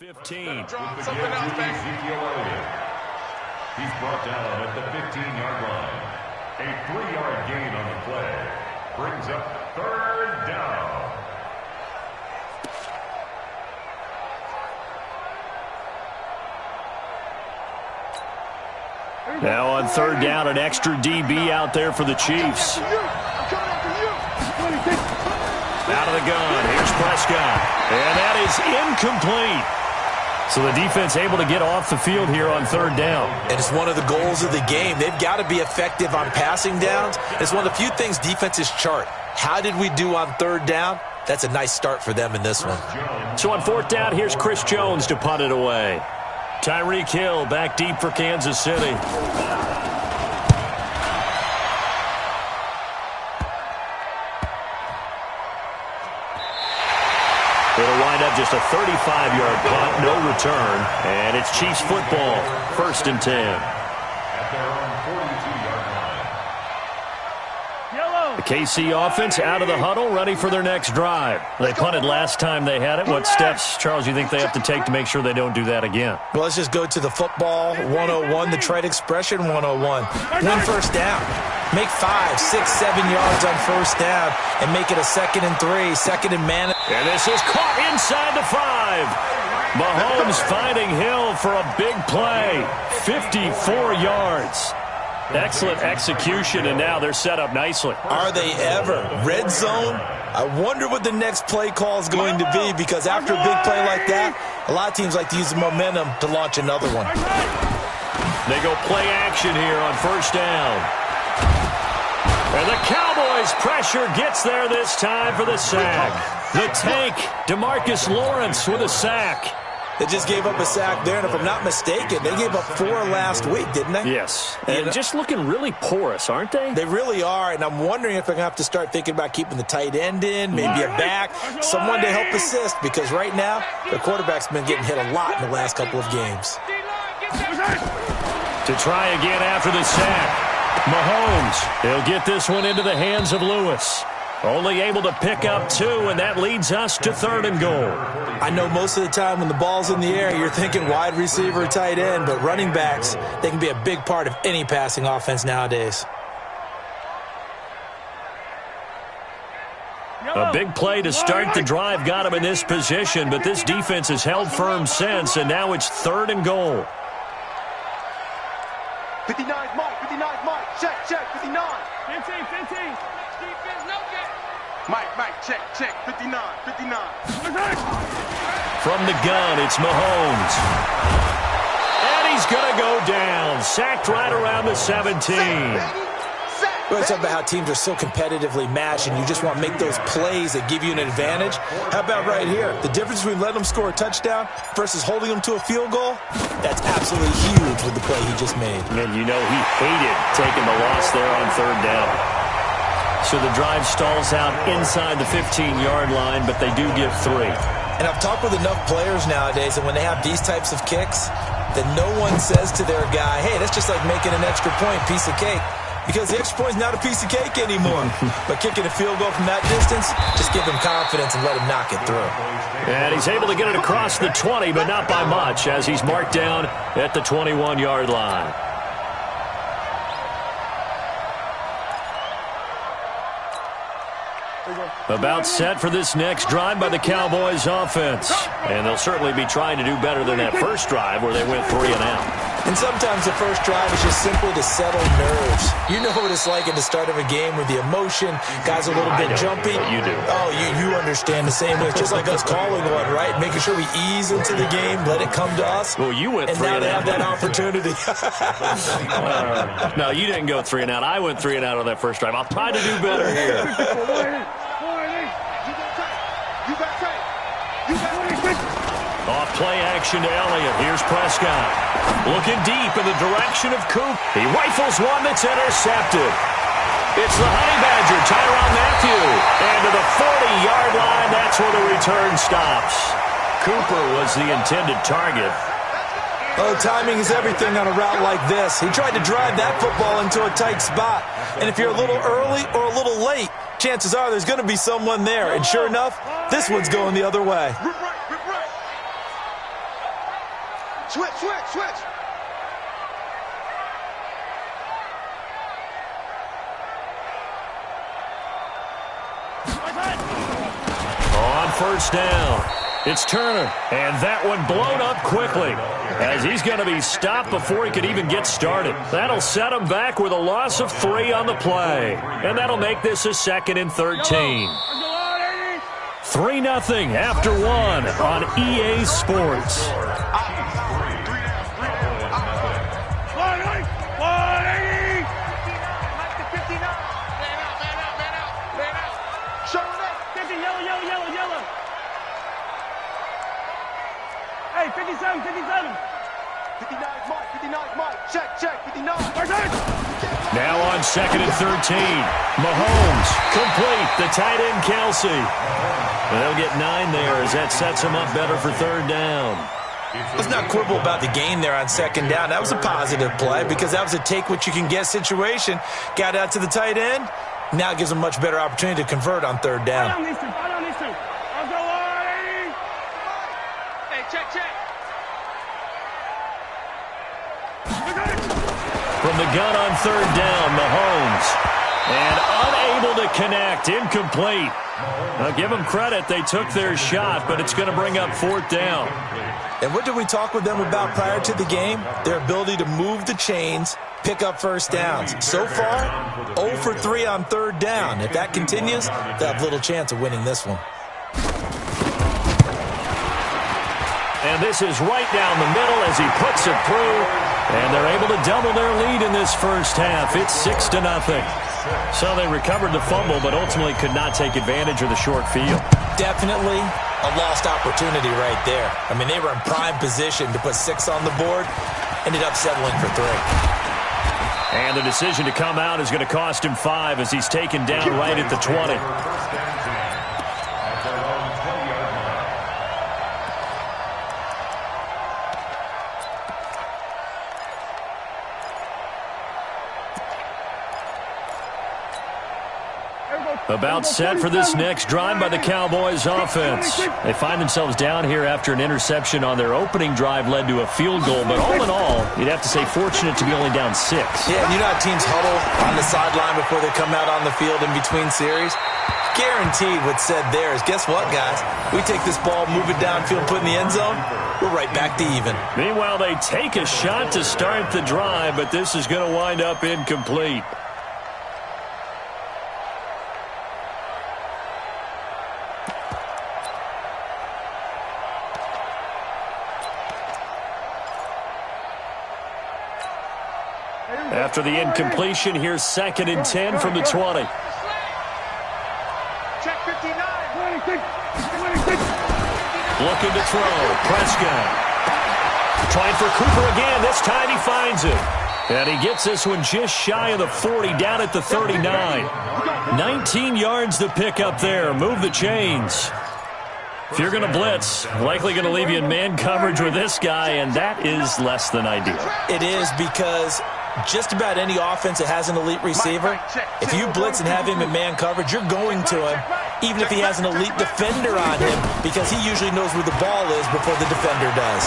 15. Something else, He's brought down at the 15-yard line. A 3-yard gain on the play brings up 3rd down. Now on 3rd down, an extra DB out there for the Chiefs. Out of the gun. Here's Prescott. And that is incomplete. So the defense able to get off the field here on 3rd down. And it's one of the goals of the game. They've got to be effective on passing downs. It's one of the few things defenses chart. How did we do on 3rd down? That's a nice start for them in this one. So on 4th down, here's Chris Jones to punt it away. Tyreek Hill back deep for Kansas City. It'll wind up just a 35-yard punt, no return, and it's Chiefs football, 1st and 10. At their own 42-yard line. The KC offense out of the huddle, ready for their next drive. They punted last time they had it. What steps, Charles, you think they have to take to make sure they don't do that again? Well, let's just go to the football 101, the trade expression 101. Win 1st down. Make 5, 6, 7 yards on 1st down and make it a 2nd and 3, 2nd and man. And this is caught inside the 5. Mahomes finding Hill for a big play. 54 yards. Excellent execution, and now they're set up nicely. Are they ever? Red zone? I wonder what the next play call is going to be, because after a big play like that, a lot of teams like to use the momentum to launch another one. They go play action here on 1st down. And the Cowboys pressure gets there this time for the sack. The tank, DeMarcus Lawrence with a sack. They just gave up a sack there, and if I'm not mistaken, they gave up 4 last week, didn't they? Yes, and just looking really porous, aren't they? They really are, and I'm wondering if they're going to have to start thinking about keeping the tight end in, maybe a back, someone to help assist, because right now, their quarterback's been getting hit a lot in the last couple of games. To try again after the sack. Mahomes, he'll get this one into the hands of Lewis. Only able to pick up 2, and that leads us to 3rd and goal. I know most of the time when the ball's in the air, you're thinking wide receiver, tight end, but running backs, they can be a big part of any passing offense nowadays. A big play to start the drive got him in this position, but this defense has held firm since, and now it's 3rd and goal. 59, Mike, 59, Mike, check, 59. 15. Mike, check, 59. From the gun, it's Mahomes. And he's going to go down. Sacked right around the 17. Well, it's about how teams are so competitively matched, and you just want to make those plays that give you an advantage. How about right here? The difference between letting them score a touchdown versus holding them to a field goal, that's absolutely huge with the play he just made. And you know he hated taking the loss there on 3rd down. So the drive stalls out inside the 15-yard line, but they do give 3. And I've talked with enough players nowadays, and when they have these types of kicks, that no one says to their guy, hey, that's just like making an extra point, piece of cake. Because the extra point is not a piece of cake anymore. But kicking a field goal from that distance, just give him confidence and let him knock it through. And he's able to get it across the 20, but not by much, as he's marked down at the 21-yard line. About set for this next drive by the Cowboys offense. And they'll certainly be trying to do better than that first drive where they went 3 and out. And sometimes the first drive is just simply to settle nerves. You know what it's like at the start of a game with the emotion. Guys are a little bit jumpy. You do. Oh, you understand the same way. It's just like us calling one, right? Making sure we ease into the game, let it come to us. Well, you went 3 and out. And now they have that opportunity. No, you didn't go 3 and out. I went 3 and out on that first drive. I'll try to do better here. Off play action to Elliott. Here's Prescott. Looking deep in the direction of Coop. He rifles one that's intercepted. It's the Honey Badger, Tyrann Mathieu. And to the 40-yard line, that's where the return stops. Cooper was the intended target. Oh, timing is everything on a route like this. He tried to drive that football into a tight spot. And if you're a little early or a little late, chances are there's going to be someone there. And sure enough, this one's going the other way. Switch, switch, switch. On first down, it's Turner, and that one blown up quickly as he's going to be stopped before he could even get started. That'll set him back with a loss of 3 on the play, and that'll make this a 2nd and 13. 3-0 after 1 on EA Sports. Hey, 57, 57. 59 Mike, 59 Mike. Check, check, 59. Now on 2nd and 13. Mahomes, complete. The tight end, Kelsey. They'll get 9 there as that sets him up better for 3rd down. Let's not quibble about the gain there on 2nd down. That was a positive play because that was a take-what-you-can-get situation. Got out to the tight end. Now it gives him a much better opportunity to convert on 3rd down. I'll go on. Hey, check, check. From the gun on 3rd down, Mahomes. And unable to connect, incomplete. Now, give them credit, they took their shot, but it's going to bring up 4th down. And what did we talk with them about prior to the game? Their ability to move the chains, pick up first downs. So far, 0 for 3 on 3rd down. If that continues, they'll have little chance of winning this one. And this is right down the middle as he puts it through. And they're able to double their lead in this first half. It's 6-0. So they recovered the fumble, but ultimately could not take advantage of the short field. Definitely a lost opportunity right there. I mean, they were in prime position to put 6 on the board. Ended up settling for 3. And the decision to come out is going to cost him 5 as he's taken down right at the 20. About set for this next drive by the Cowboys offense. They find themselves down here after an interception on their opening drive led to a field goal. But all in all, you'd have to say fortunate to be only down 6. Yeah, you know how teams huddle on the sideline before they come out on the field in between series? Guaranteed what's said there is, guess what, guys? We take this ball, move it downfield, put it in the end zone, we're right back to even. Meanwhile, they take a shot to start the drive, but this is going to wind up incomplete. After the incompletion, here's 2nd and 10 from the 20. Check 59. Looking to throw. Prescott. Trying for Cooper again. This time he finds it. And he gets this one just shy of the 40, down at the 39. 19 yards to pick up there. Move the chains. If you're going to blitz, likely going to leave you in man coverage with this guy, and that is less than ideal. It is because just about any offense that has an elite receiver, if you blitz and have him in man coverage, you're going to him, even if he has an elite defender on him, because he usually knows where the ball is before the defender does.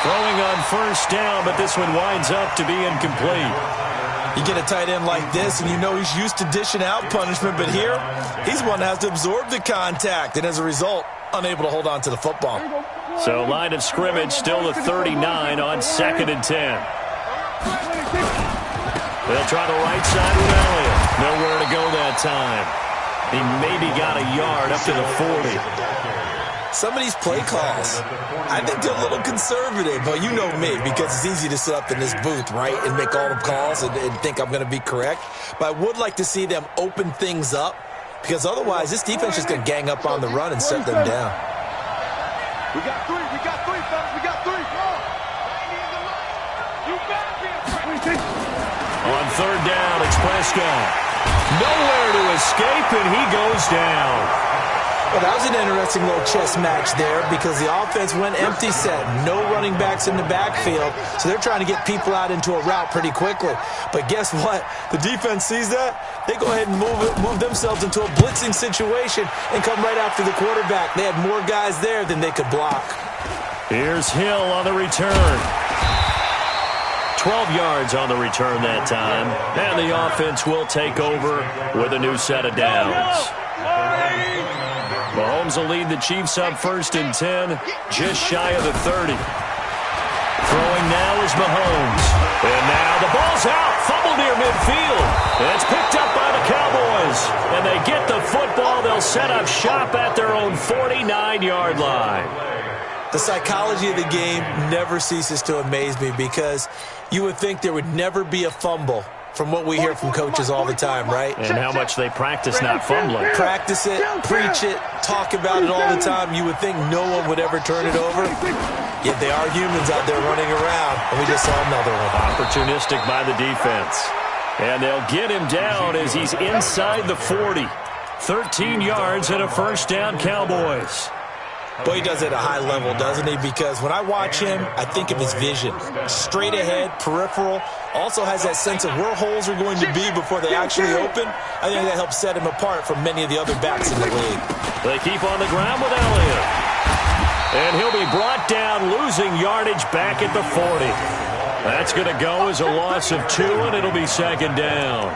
Throwing on first down, but this one winds up to be incomplete. You get a tight end like this, and you know he's used to dishing out punishment, but here, he's one that has to absorb the contact, and as a result, unable to hold on to the football. So line of scrimmage still the 39 on 2nd and 10. They'll try the right side with Elliott. Nowhere to go that time. He maybe got a yard up to the 40. Some of these play calls, I think they're a little conservative, but you know me, because it's easy to sit up in this booth, right, and make all the calls and think I'm going to be correct. But I would like to see them open things up, because otherwise this defense is going to gang up on the run and shut them down. We got 3, fellas, we got 3. You got On 3rd down, it's Prescott. Nowhere to escape, and he goes down. Well, that was an interesting little chess match there because the offense went empty set. No running backs in the backfield, so they're trying to get people out into a route pretty quickly. But guess what? The defense sees that. They go ahead and move themselves into a blitzing situation and come right after the quarterback. They had more guys there than they could block. Here's Hill on the return. 12 yards on the return that time. And the offense will take over with a new set of downs. Mahomes will lead the Chiefs up 1st and 10, just shy of the 30. Throwing now is Mahomes. And now the ball's out. Fumble near midfield. And it's picked up by the Cowboys. And they get the football. They'll set up shop at their own 49-yard line. The psychology of the game never ceases to amaze me because you would think there would never be a fumble from what we hear from coaches all the time, right? And how much they practice not fumbling. Practice it, preach it, talk about it all the time. You would think no one would ever turn it over. Yet they are humans out there running around, and we just saw another one. Opportunistic by the defense. And they'll get him down as he's inside the 40. 13 yards and a 1st down, Cowboys. Boy, he does it at a high level, doesn't he? Because when I watch him, I think of his vision. Straight ahead, peripheral. Also has that sense of where holes are going to be before they actually open. I think that helps set him apart from many of the other backs in the league. They keep on the ground with Elliott. And he'll be brought down, losing yardage back at the 40. That's going to go as a loss of 2, and it'll be 2nd down.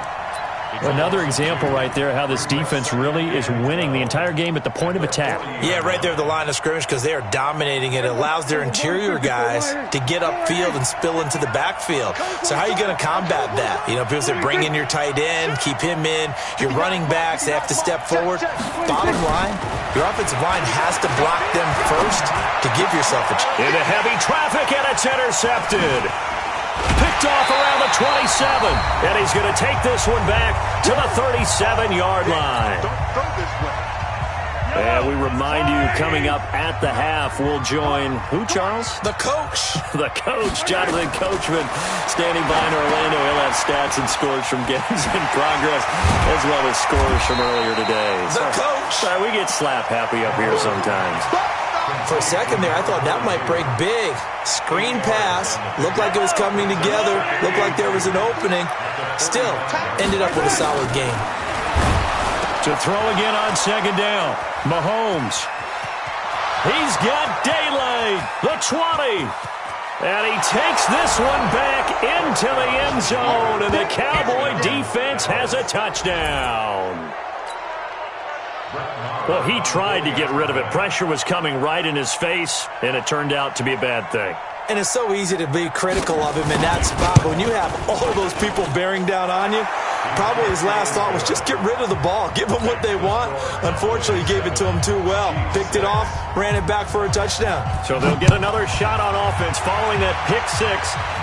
Another example right there how this defense really is winning the entire game at the point of attack. Yeah, right there at the line of scrimmage because they are dominating it. It allows their interior guys to get upfield and spill into the backfield. So how are you going to combat that? You know, people say bring in your tight end, keep him in. Your running backs, they have to step forward. Bottom line, your offensive line has to block them first to give yourself a chance. Into heavy traffic, and it's intercepted. Picked off around the 27, and he's going to take this one back to the 37-yard line. And we remind you, coming up at the half, we'll join who, Charles? The coach. The coach, Jonathan Coachman, standing by in Orlando. He'll have stats and scores from games in progress, as well as scores from earlier today. The coach. Sorry, we get slap happy up here sometimes. For a second there, I thought that might break big. Screen pass. Looked like it was coming together. Looked like there was an opening. Still, ended up with a solid game. To throw again on 2nd down. Mahomes. He's got daylight. The 20. And he takes this one back into the end zone. And the Cowboy defense has a touchdown. Well, he tried to get rid of it. Pressure was coming right in his face, and it turned out to be a bad thing. And it's so easy to be critical of him in that spot. But when you have all those people bearing down on you, probably his last thought was just get rid of the ball. Give them what they want. Unfortunately, he gave it to them too well. Picked it off, ran it back for a touchdown. So they'll get another shot on offense following that pick 6.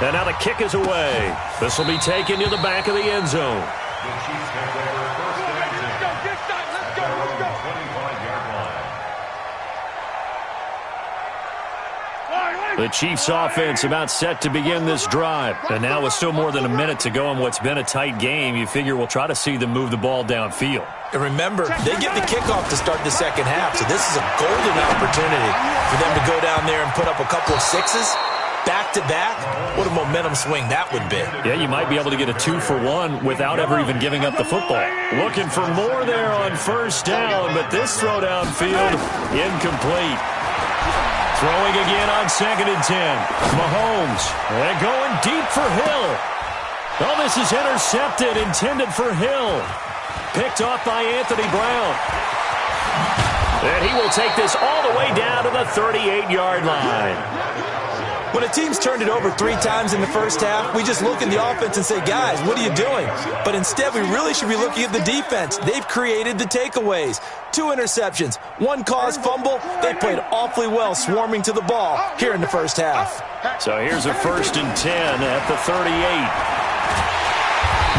And now the kick is away. This will be taken to the back of the end zone. The Chiefs take over 1st and 10. Let's go. 25-yard line. The Chiefs offense about set to begin this drive. And now with still more than a minute to go in what's been a tight game, you figure we'll try to see them move the ball downfield. And remember, they get the kickoff to start the 2nd half, so this is a golden opportunity for them to go down there and put up a couple of 6s. Back-to-back, what a momentum swing that would be. Yeah, you might be able to get a 2-for-1 without ever even giving up the football. Looking for more there on 1st down, but this throw downfield, incomplete. Throwing again on 2nd and 10. Mahomes, and going deep for Hill. Oh, this is intercepted, intended for Hill. Picked off by Anthony Brown. And he will take this all the way down to the 38-yard line. When a team's turned it over 3 times in the 1st half, we just look at the offense and say, guys, what are you doing? But instead, we really should be looking at the defense. They've created the takeaways. 2 interceptions, 1 caused fumble. They played awfully well swarming to the ball here in the 1st half. So here's a 1st and 10 at the 38.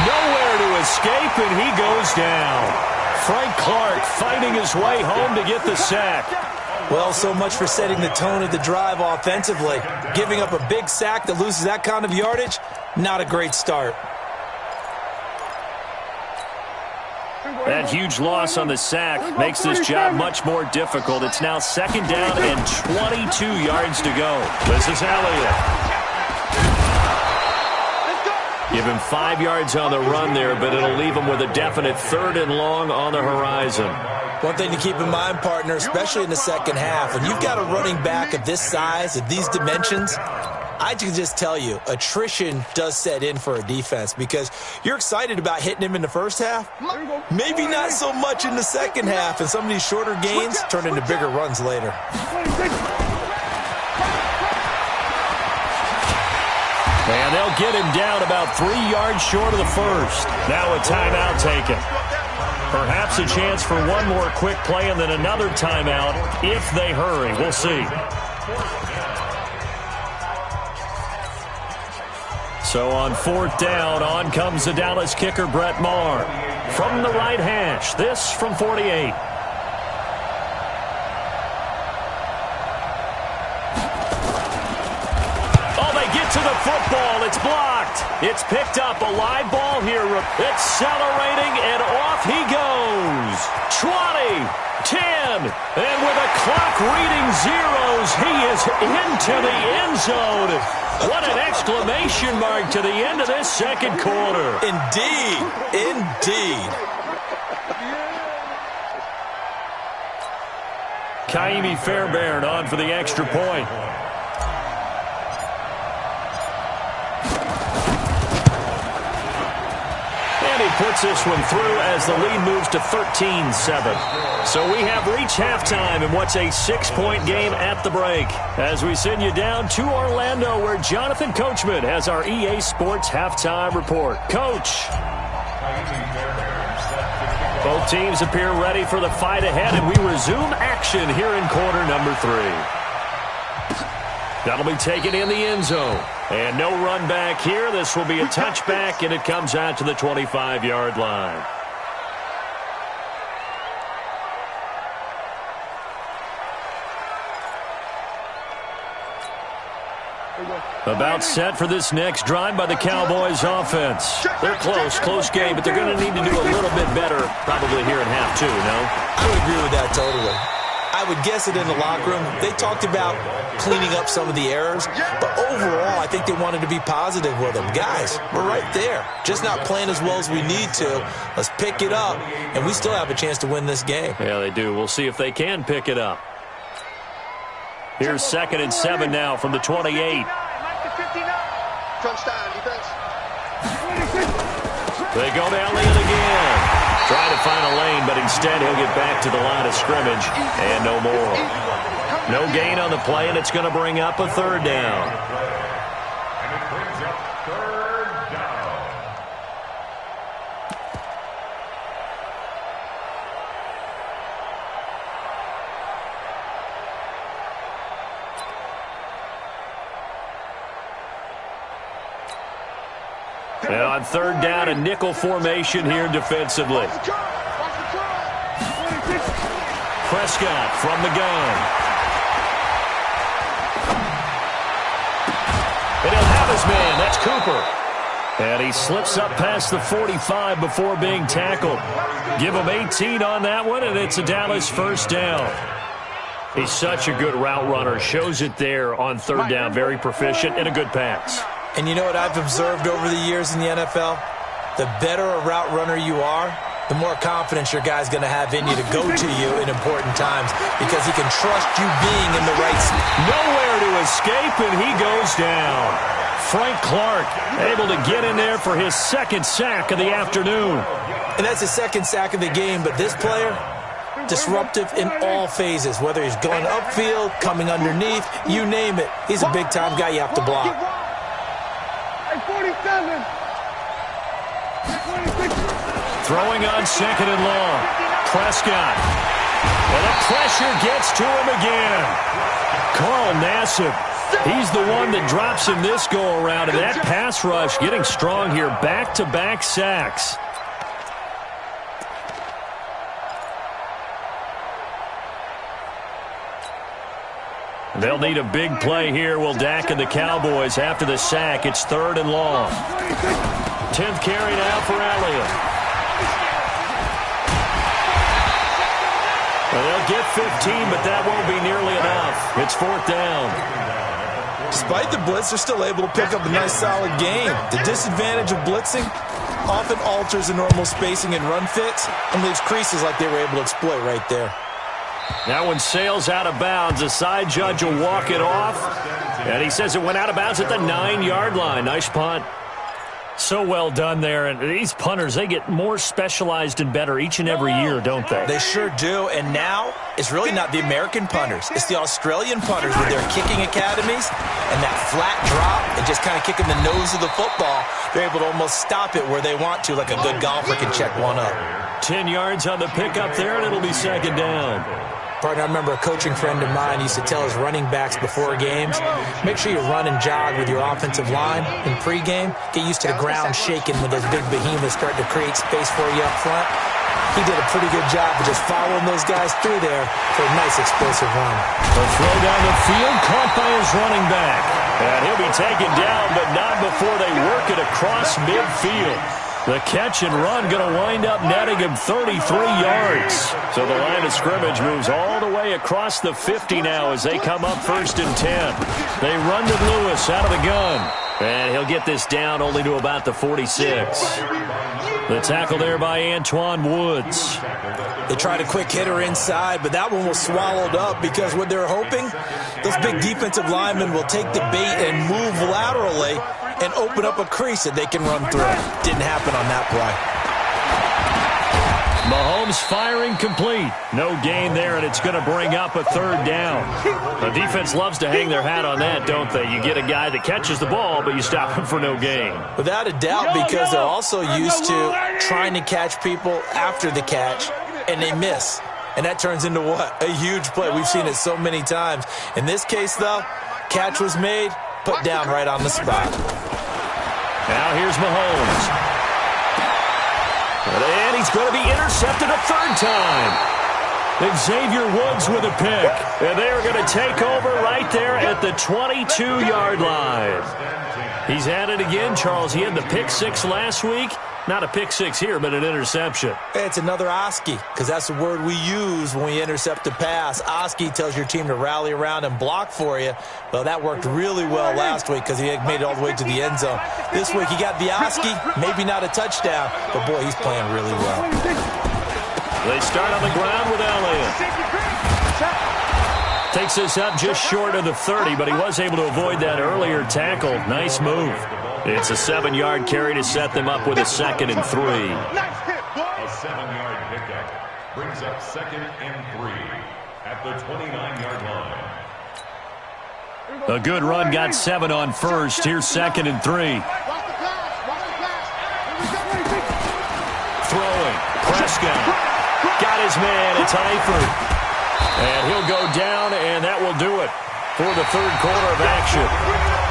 Nowhere to escape, and he goes down. Frank Clark fighting his way home to get the sack. Well, so much for setting the tone of the drive offensively. Giving up a big sack that loses that kind of yardage, not a great start. That huge loss on the sack makes this job much more difficult. It's now 2nd down and 22 yards to go. This is Elliott. Give him 5 yards on the run there, but it'll leave him with a definite 3rd and long on the horizon. One thing to keep in mind, partner, especially in the second half, when you've got a running back of this size, of these dimensions, I can just tell you, attrition does set in for a defense because you're excited about hitting him in the first half. Maybe not so much in the second half, and some of these shorter gains turn into bigger runs later. And they'll get him down about 3 yards short of the first. Now a timeout taken. Perhaps a chance for one more quick play and then another timeout if they hurry. We'll see. So on 4th down, on comes the Dallas kicker, Brett Maher. From the right hash, this from 48. To the football, it's blocked. It's picked up, a live ball here. Accelerating, and off he goes. 20, 10, and with a clock reading zeros, he is into the end zone. What an exclamation mark to the end of this second quarter. Indeed, indeed. Kaimi Fairbairn on for the extra point. Puts this one through as the lead moves to 13-7. So we have reached halftime in what's a 6-point game at the break. As we send you down to Orlando, where Jonathan Coachman has our EA Sports halftime report. Coach. Both teams appear ready for the fight ahead, and we resume action here in quarter number 3. That'll be taken in the end zone. And no run back here. This will be a touchback, and it comes out to the 25-yard line. About set for this next drive by the Cowboys offense. They're close game, but they're going to need to do a little bit better probably here in half 2, no? I would agree with that totally. I would guess it in the locker room. They talked about cleaning up some of the errors, but overall, I think they wanted to be positive with them. Guys, we're right there. Just not playing as well as we need to. Let's pick it up, and we still have a chance to win this game. Yeah, they do. We'll see if they can pick it up. Here's 2nd and 7 now from the 28. They go down Leon again. Trying to find a lane, but instead he'll get back to the line of scrimmage, and no more. No gain on the play, and it's going to bring up a 3rd down. And it brings up 3rd down. And on 3rd down, a nickel formation here defensively. Prescott from the gun. And he'll have his man. That's Cooper. And he slips up past the 45 before being tackled. Give him 18 on that one, and it's a Dallas 1st down. He's such a good route runner. Shows it there on 3rd down. Very proficient and a good pass. And you know what I've observed over the years in the NFL? The better a route runner you are, the more confidence your guy's going to have in you to go to you in important times because he can trust you being in the right spot. Nowhere to escape, and he goes down. Frank Clark able to get in there for his 2nd sack of the afternoon. And that's his 2nd sack of the game, but this player, disruptive in all phases, whether he's going upfield, coming underneath, you name it. He's a big-time guy you have to block. 47. Throwing on 2nd and long. Prescott. And the pressure gets to him again. Carl Nassib. He's the one that drops him this go-around. And that pass rush getting strong here. Back-to-back sacks. They'll need a big play here. Will Dak and the Cowboys after the sack. It's 3rd and long. 10th carry now for Elliott. Well, they'll get 15, but that won't be nearly enough. It's 4th down. Despite the blitz, they're still able to pick up a nice solid gain. The disadvantage of blitzing, often alters the normal spacing and run fits and leaves creases like they were able to exploit right there. That one sails out of bounds. The side judge will walk it off. And he says it went out of bounds at the 9-yard line. Nice punt. So well done there. And these punters, they get more specialized and better each and every year, don't they? They sure do. And now it's really not the American punters. It's the Australian punters with their kicking academies and that flat drop and just kind of kicking the nose of the football. They're able to almost stop it where they want to, like a good golfer can check one up. 10 yards on the pickup there, and it'll be second down. Partner, I remember a coaching friend of mine used to tell his running backs before games, make sure you run and jog with your offensive line in pregame. Get used to the ground shaking when those big behemoths start to create space for you up front. He did a pretty good job of just following those guys through there for a nice explosive run. A throw down the field, caught by his running back. And he'll be taken down, but not before they work it across midfield. The catch and run going to wind up netting him 33 yards. So the line of scrimmage moves all the way across the 50 now as they come up 1st and 10. They run to Lewis out of the gun. And he'll get this down only to about the 46. The tackle there by Antoine Woods. They tried a quick hitter inside, but that one was swallowed up because what they're hoping, those big defensive linemen will take the bait and move laterally and open up a crease that they can run through. Didn't happen on that play. Mahomes firing complete. No gain there, and it's going to bring up a 3rd down. The defense loves to hang their hat on that, don't they? You get a guy that catches the ball, but you stop him for no gain. Without a doubt, because they're also used to trying to catch people after the catch, and they miss. And that turns into what? A huge play. We've seen it so many times. In this case, though, catch was made, put down right on the spot. Now here's Mahomes. And he's going to be intercepted a 3rd time. Xavier Woods with a pick. And they are going to take over right there at the 22-yard line. He's at it again, Charles. He had the pick 6 last week. Not a pick 6 here, but an interception. It's another Oski, because that's the word we use when we intercept a pass. Oski tells your team to rally around and block for you. Well, that worked really well last week because he made it all the way to the end zone. This week he got the Oski, maybe not a touchdown, but boy, he's playing really well. They start on the ground with Elliott. Takes this up just short of the 30, but he was able to avoid that earlier tackle. Nice move. It's a 7-yard carry to set them up with a 2nd and 3. A 7-yard pickup brings up 2nd and 3 at the 29-yard line. A good run got 7 on 1st. Here's 2nd and 3. Throwing. Prescott. Got his man. It's Eifert. And he'll go down, and that will do it for the 3rd quarter of action.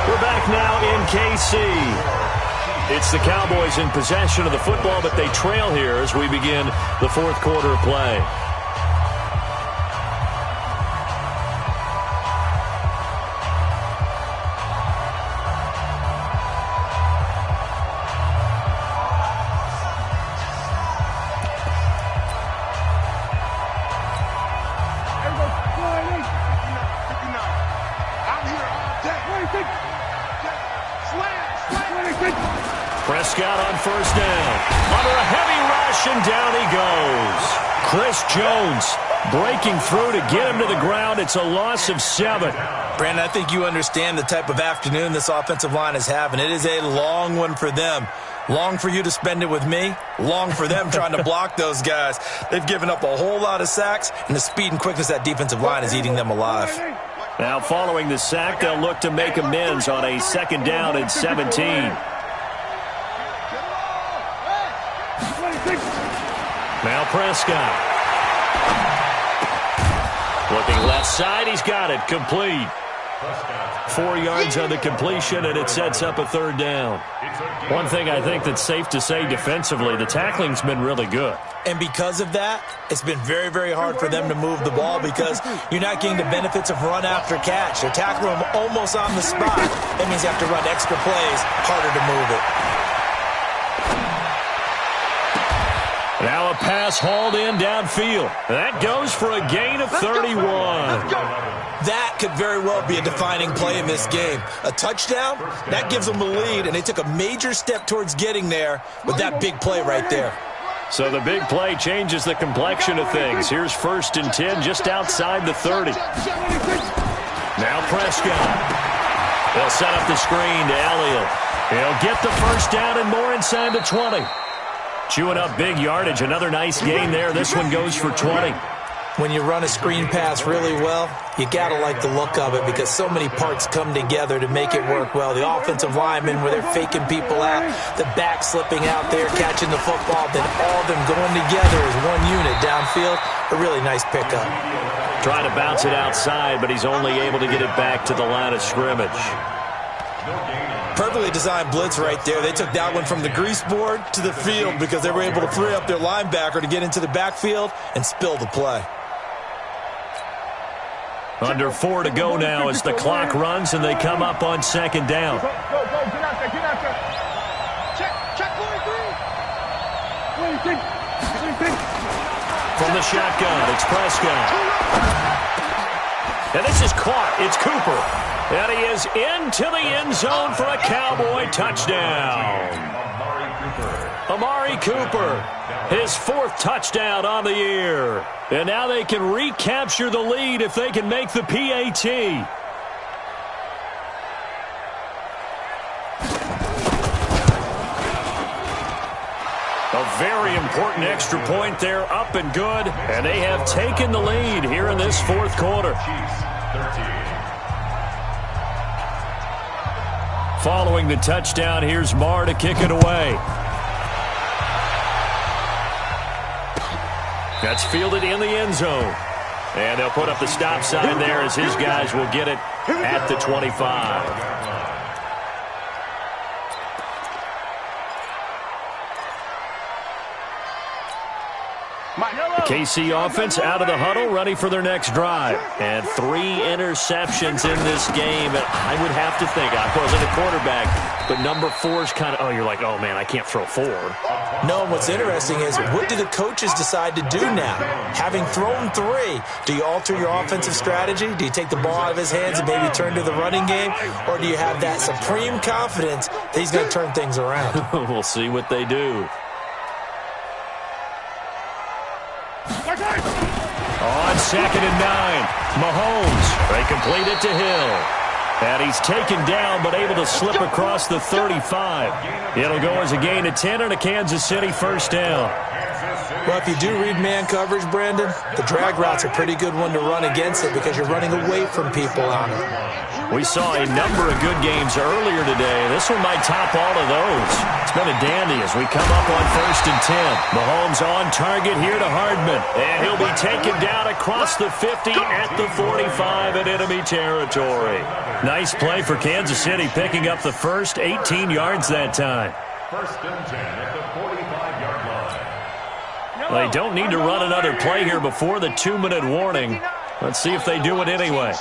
We're back now in KC. It's the Cowboys in possession of the football, but they trail here as we begin the 4th quarter of play. Prescott on 1st down. Under a heavy rush, and down he goes. Chris Jones breaking through to get him to the ground. It's a loss of 7. Brandon, I think you understand the type of afternoon this offensive line is having. It is a long one for them. Long for you to spend it with me. Long for them trying to block those guys. They've given up a whole lot of sacks, and the speed and quickness of that defensive line is eating them alive. Now following the sack, they'll look to make amends on a 2nd down and 17. Now Prescott. Looking left side, he's got it. Complete. 4 yards on the completion, and it sets up a 3rd down. One thing I think that's safe to say defensively, the tackling's been really good. And because of that, it's been very, very hard for them to move the ball because you're not getting the benefits of run after catch. They're tackling them almost on the spot. That means you have to run extra plays, harder to move it. Now a pass hauled in downfield. That goes for a gain of 31. That could very well be a defining play in this game. A touchdown, that gives them a lead, and they took a major step towards getting there with that big play right there. So the big play changes the complexion of things. Here's 1st and 10 just outside the 30. Now Prescott. They'll set up the screen to Elliott. He'll get the first down and more inside the 20. Chewing up big yardage. Another nice gain there. This one goes for 20. When you run a screen pass really well, you got to like the look of it because so many parts come together to make it work well. The offensive linemen, where they're faking people out, the back slipping out there, catching the football, then all of them going together as one unit downfield. A really nice pickup. Trying to bounce it outside, but he's only able to get it back to the line of scrimmage. Perfectly designed blitz right there. They took that one from the grease board to the field because they were able to free up their linebacker to get into the backfield and spill the play. Under 4 to go now as the clock runs and they come up on 2nd down. Go, get out there, get out there. Check, 43. From the shotgun, it's Prescott. And this is caught. It's Cooper. And he is into the end zone for a Cowboy touchdown. Amari Cooper, his 4th touchdown on the year. And now they can recapture the lead if they can make the PAT. A very important extra point there, up and good. And they have taken the lead here in this 4th quarter. Following the touchdown, here's Marr to kick it away. That's fielded in the end zone. And they'll put up the stop sign there as his guys will get it at the 25. The KC offense out of the huddle, ready for their next drive. And 3 interceptions in this game. And I would have to think, I wasn't a quarterback, but number 4 is kind of, oh, you're like, oh, man, I can't throw 4. No, and what's interesting is, what do the coaches decide to do now? Having thrown 3, do you alter your offensive strategy? Do you take the ball out of his hands and maybe turn to the running game? Or do you have that supreme confidence that he's going to turn things around? We'll see what they do. On 2nd and 9, Mahomes. They complete it to Hill. And he's taken down but able to slip across the 35. It'll go as a gain of 10 and a Kansas City first down. Well, if you do read man coverage, Brandon, the drag route's a pretty good one to run against it because you're running away from people on it. We saw a number of good games earlier today. This one might top all of those. It's been a dandy as we come up on 1st and 10. Mahomes on target here to Hardman. And he'll be taken down across the 50 at the 45 in enemy territory. Nice play for Kansas City, picking up the first 18 yards that time. 1st and 10 at the 45-yard line. They don't need to run another play here before the 2-minute warning. Let's see if they do it anyway.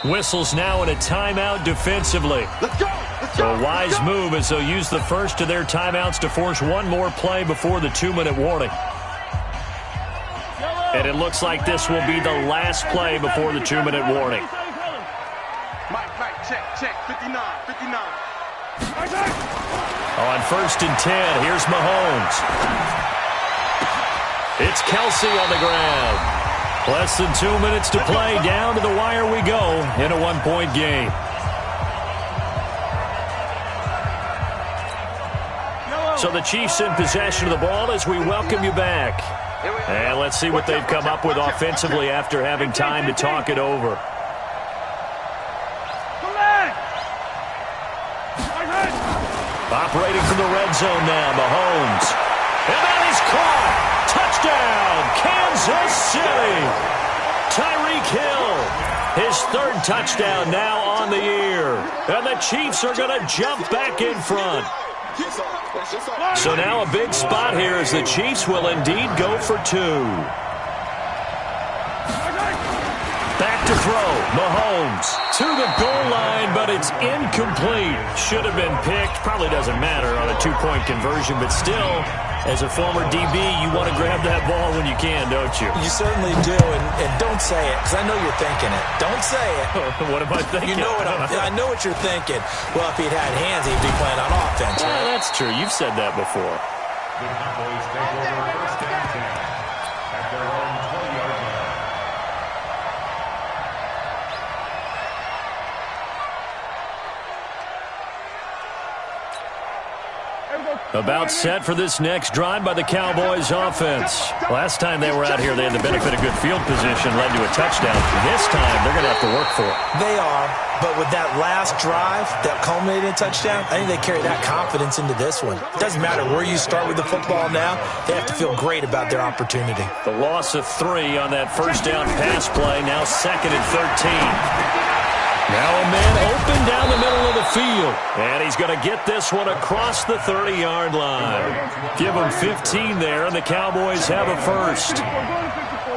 Whistles now in a timeout defensively. A wise move as they'll use the first of their timeouts to force one more play before the 2-minute warning. And it looks like this will be the last play before the 2-minute warning. Mike, check, 59. On 1st and 10, here's Mahomes. It's Kelsey on the ground. Less than 2 minutes to play. Down to the wire we go in a 1-point game. So the Chiefs in possession of the ball as we welcome you back. And let's see what they've come up with offensively after having time to talk it over. Operating from the red zone now, Mahomes. And that is caught. Touchdown, Kansas City. Tyreek Hill, his 3rd touchdown now on the year. And the Chiefs are going to jump back in front. So now a big spot here as the Chiefs will indeed go for 2. Back to throw, Mahomes to the goal line, but it's incomplete. Should have been picked. Probably doesn't matter on a 2-point conversion, but still As a former DB, you want to grab that ball when you can, don't you? You certainly do, and don't say it, because I know you're thinking it. Don't say it. What am I thinking? You know what I know what you're thinking. Well, if he'd had hands, he'd be playing on offense. Yeah, that's true. You've said that before. The Cowboys take over first and 10 at their own 20-yard line. About set for this next drive by the Cowboys offense. Last time they were out here, they had the benefit of good field position, led to a touchdown. This time, they're going to have to work for it. They are, but with that last drive that culminated in a touchdown, I think they carry that confidence into this one. It doesn't matter where you start with the football now. They have to feel great about their opportunity. The loss of 3 on that first down pass play, now 2nd and 13. Now a man open down the middle of the field. And he's going to get this one across the 30-yard line. Give him 15 there, and the Cowboys have a first.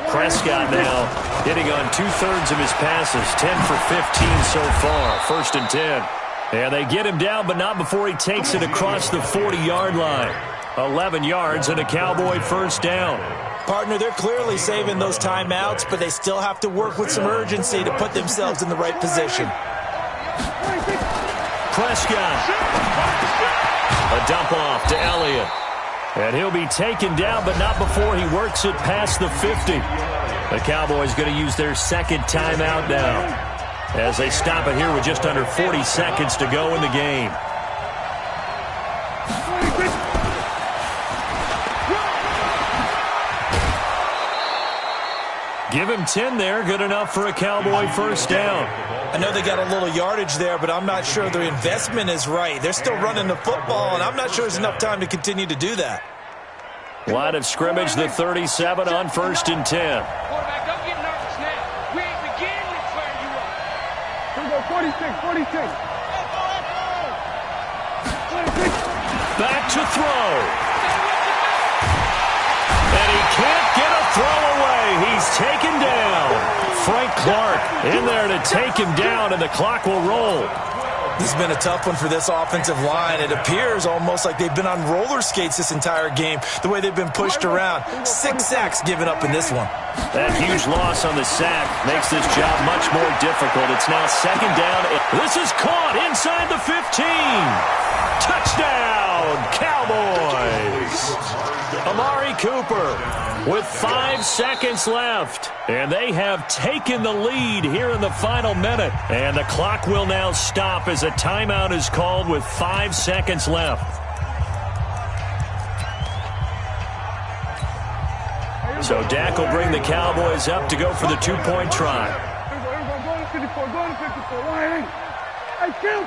Prescott now hitting on 2/3 of his passes, 10 for 15 so far, 1st and 10. And they get him down, but not before he takes it across the 40-yard line. 11 yards and a Cowboy first down. Partner, they're clearly saving those timeouts, but they still have to work with some urgency to put themselves in the right position. Prescott. A dump off to Elliott. And he'll be taken down, but not before he works it past the 50. The Cowboys going to use their second timeout now, as they stop it here with just under 40 seconds to go in the game. Give him 10 there. Good enough for a Cowboy first down. I know they got a little yardage there, but I'm not sure their investment is right. They're still running the football, and I'm not sure there's enough time to continue to do that. Line of scrimmage, the 37 on 1st and 10. Quarterback, don't get nervous now. We ain't beginning to clear you up. Here we go, 46. Back to throw. And he can't get a throw away. He's taken down. Frank Clark in there to take him down, and the clock will roll. This has been a tough one for this offensive line. It appears almost like they've been on roller skates this entire game, the way they've been pushed around. 6 sacks given up in this one. That huge loss on the sack makes this job much more difficult. It's now 2nd down. This is caught inside the 15. Touchdown, Cowboys. Amari Cooper with 5 seconds left. And they have taken the lead here in the final minute. And the clock will now stop as a timeout is called with 5 seconds left. So Dak will bring the Cowboys up to go for the 2-point try. Go to 54. Hey, kill.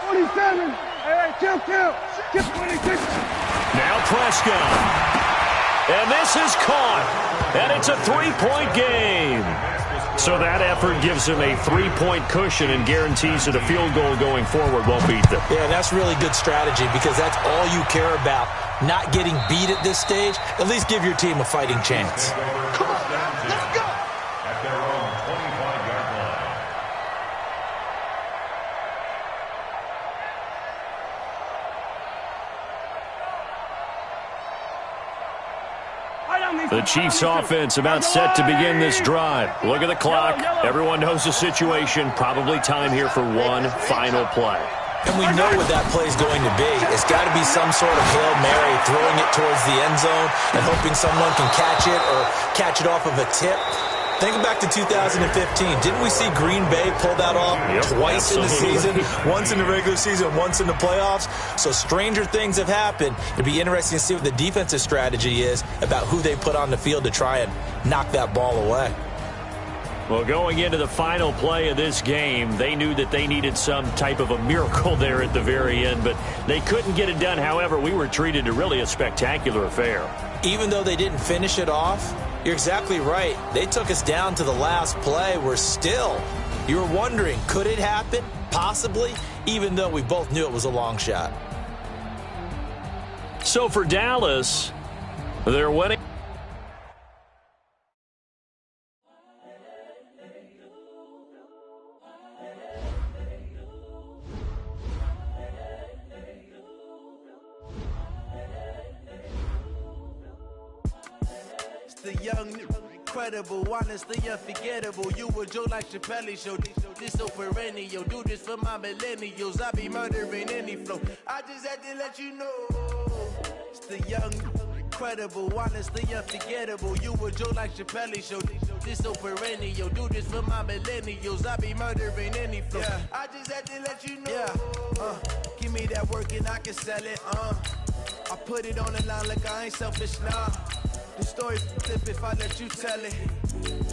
47. Hey, kill. Get 26. Now Prescott. And this is caught. And it's a 3-point game. So that effort gives him a 3-point cushion and guarantees that a field goal going forward won't beat them. Yeah, that's really good strategy because that's all you care about. Not getting beat at this stage. At least give your team a fighting chance. Come on, let's go. At their own 25-yard line. The Chiefs offense about set to begin this drive. Look at the clock. Everyone knows the situation. Probably time here for one final play. And we know what that play is going to be. It's got to be some sort of Hail Mary, throwing it towards the end zone and hoping someone can catch it or catch it off of a tip. Think back to 2015. Didn't we see Green Bay pull that off twice in the season? Once in the regular season, once in the playoffs. So stranger things have happened. It'd be interesting to see what the defensive strategy is about who they put on the field to try and knock that ball away. Well, going into the final play of this game, they knew that they needed some type of a miracle there at the very end, but they couldn't get it done. However, we were treated to really a spectacular affair. Even though they didn't finish it off, you're exactly right. They took us down to the last play. We're still, you were wondering, could it happen? Possibly, even though we both knew it was a long shot. So for Dallas, they're winning. the young, incredible, honestly unforgettable. You a joke like Chappelle Show. This so perennial. Do this for my millennials. I be murdering any flow. I just had to let you know. It's the young, incredible, honestly unforgettable. You a joke like Chappelle Show. This so perennial. Do this for my millennials. I be murdering any flow. Yeah. I just had to let you know. Yeah. Give me that work and I can sell it. I put it on the line like I ain't selfish now. The story flip if I let you tell it.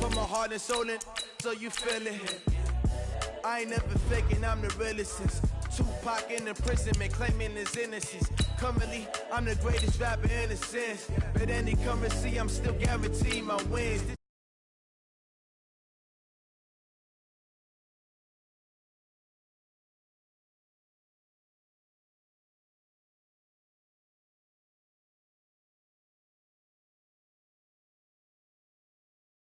Put my heart and soul in so you feel it. I ain't never faking, I'm the realest since Tupac in imprisonment, claiming his innocence. Currently, I'm the greatest rapper in a sense. But any currency, I'm still guaranteed my wins.